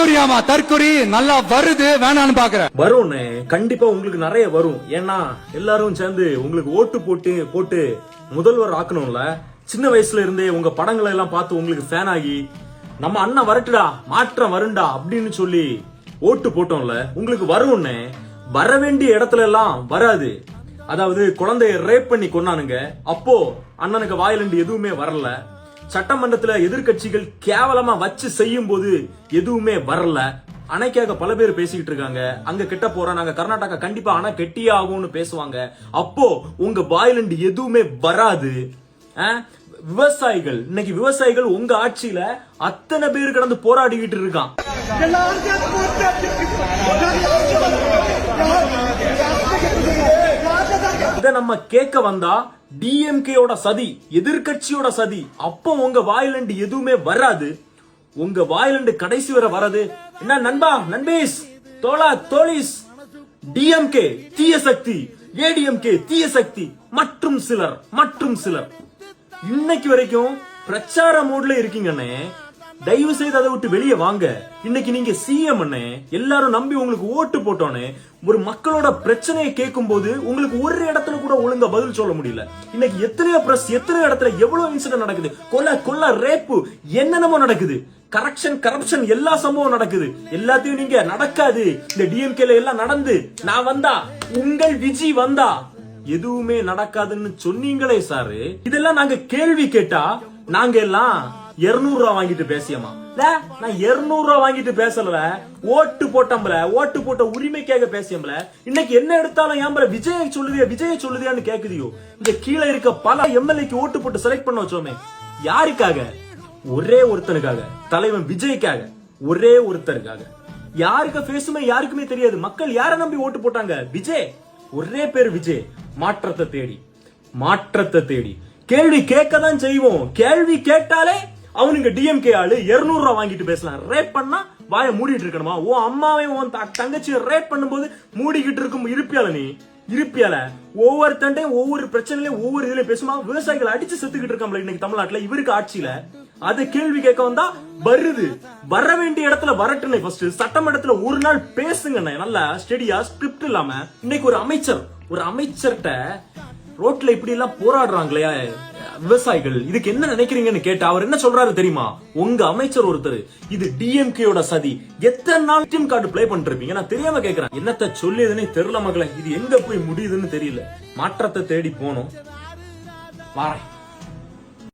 தற்கொலையாமா தற்கொலை நல்லா வருது வேணான்னு பாக்குறேன். வரும்னு கண்டிப்பா உங்களுக்கு நிறைய வரும். ஏன்னா எல்லாரும் சேர்ந்து உங்களுக்கு ஓட்டு போட்டு முதல்வர் ஆக்கணும்ல. சின்ன வயசுல இருந்தே உங்க படங்களை எல்லாம் பார்த்து உங்களுக்கு ஃபேன் ஆகி நம்ம அண்ணன் வரட்டுடா மாற்றம் வருண்டா அப்படின்னு சொல்லி ஓட்டு போட்டோம்ல. உங்களுக்கு வரும்னு வர வேண்டிய இடத்துல எல்லாம் வராது. அதாவது குழந்தைய ரேப் பண்ணி கொன்னானுங்க, அப்போ அண்ணனுக்கு வாயிலண்டு எதுவுமே வரல. சட்டமன்றத்துல எதிர்கட்சிகள் கேவலமா வச்சு செய்யும் போது எதுவுமே வரல. அணைக்காக பல பேர் பேசிக்கிட்டு இருக்காங்க. அங்க கிட்ட போறோம், நாங்க கர்நாடகா கண்டிப்பா அணை கெட்டியே ஆகும்னு பேசுவாங்க. அப்போ உங்க வாயிலண்டு எதுவுமே வராது. விவசாயிகள் இன்னைக்கு விவசாயிகள் உங்க ஆட்சியில அத்தனை பேர் கடந்து போராடிக்கிட்டு இருக்கான். இத நம்ம கேட்க வந்தா டிஎம்கேயோட சதி, எதிர்கட்சியோட சதி. அப்போ உங்க வாயிலண்டு எதுவுமே வராது. உங்க வாயிலண்டு கடைசி வரை வராது. என்ன நண்பா, நண்பேஸ், தோழா, தோழிஸ், டிஎம்கே தீய சக்தி, ஏடிஎம்கே தீய சக்தி மற்றும் சிலர் இன்னைக்கு வரைக்கும் பிரச்சார மோட்ல இருக்கீங்கன்னே. தயவு செய்து அதை விட்டு வெளியே வாங்க. இன்னைக்கு நீங்க சிஎம் எல்லாரும் நம்பி உங்களுக்கு ஓட்டு போட்டோன்னு ஒரு மக்களோட பிரச்சனையை கேட்கும் போது உங்களுக்கு ஒரு இடத்துல கூட ஒழுங்கா பதில் சொல்ல முடியல. இன்னைக்கு எத்தனையோ பிரஸ், எத்தனை இடத்துல எவ்வளவு இன்சிடென்ட் நடக்குது. கொலை ரேப்பு என்னென்னமோ நடக்குது. கரப்ஷன் எல்லா சம்பவம் நடக்குது. எல்லாத்தையும் நீங்க நடக்காது, இந்த டிஎம்கேல எல்லாம் நடந்து நான் வந்தா, உங்கள் விஜய் வந்தா எதுவுமே நடக்காதுன்னு சொன்னீங்களே சாரு. இதெல்லாம் நாங்க கேள்வி கேட்டா நாங்க எல்லாம் 200 ரூபா வாங்கிட்டு பேசியமா? நான் 200 ரூபா வாங்கிட்டு பேசல, ஓட்டு போட்டம்பல, ஓட்டு போட்ட உரிமைக்காக பேசியம்பல. இன்னைக்கு என்ன எடுத்தாலும் ஏம்பல விஜய சொல்லுதியான்னு கேக்குதியோ. இங்க கீழே இருக்க பல எம்எல்ஏக்கு ஓட்டு போட்டு செலக்ட் பண்ண வச்சோமே, யாருக்காக? ஒரே ஒருத்தனுக்காக, தலைவன் விஜய்க்காக, ஒரே ஒருத்தருக்காக. யாருக்கு பேசுமே யாருக்குமே தெரியாது. மக்கள் யார நம்பி ஓட்டு போட்டாங்க? விஜய், ஒரே பேர் விஜய். மாற்றத்தை தேடி கேள்வி கேட்கதான் செய்வோம். கேள்வி கேட்டாலே அவனுங்க டிஎம்கே ஆளு 200 ரூபா வாங்கிட்டு பேசலாம். ரேப் பண்ணா வாய மூடிட்டு இருக்கணுமா? ஓ அம்மாவையும் உன் தங்கச்சியை ரேப் பண்ணும்போது மூடிக்கிட்டு இருக்கும் இருப்பியால ஒவ்வொருத்தண்டையும் ஒவ்வொரு பிரச்சனையிலும் ஒவ்வொரு இதுலயும் பேசுமா. விவசாயிகள் அடிச்சு செத்துக்கிட்டு இருக்காங்களா இன்னைக்கு தமிழ்நாட்டுல இவருக்கு ஆட்சியில? அது கேள்வி கேட்க வந்தா வருது. வர வேண்டிய இடத்துல வரட்டுனே. ஃபர்ஸ்ட் சட்டமன்றத்துல ஒரு நாள் பேசுங்க, நல்லா ஸ்டெடியா, ஸ்கிரிப்ட் இல்லாம. இன்னைக்கு ஒரு அமைச்சர்கிட்ட ரோட்ல இப்படி எல்லாம் போராடுறாங்களே விவசாயிகள், இதுக்கு என்ன நினைக்கிறீங்கன்னு கேட்டா அவர் என்ன சொல்றாரு தெரியுமா? உங்க அமைச்சர் ஒருத்தர், இது டிஎம்கேயோட சதி. எத்தனை நாள் டீம் கார்டு பிளே பண்ணிட்டு இருப்பீங்க? நான் தெரியாம கேக்குறேன். என்னத்த சொல்லியதுன்னு தெரியல மகளே. இது எங்க போய் முடியுதுன்னு தெரியல. மாற்றத்தை தேடி போனோம். வாரேன்.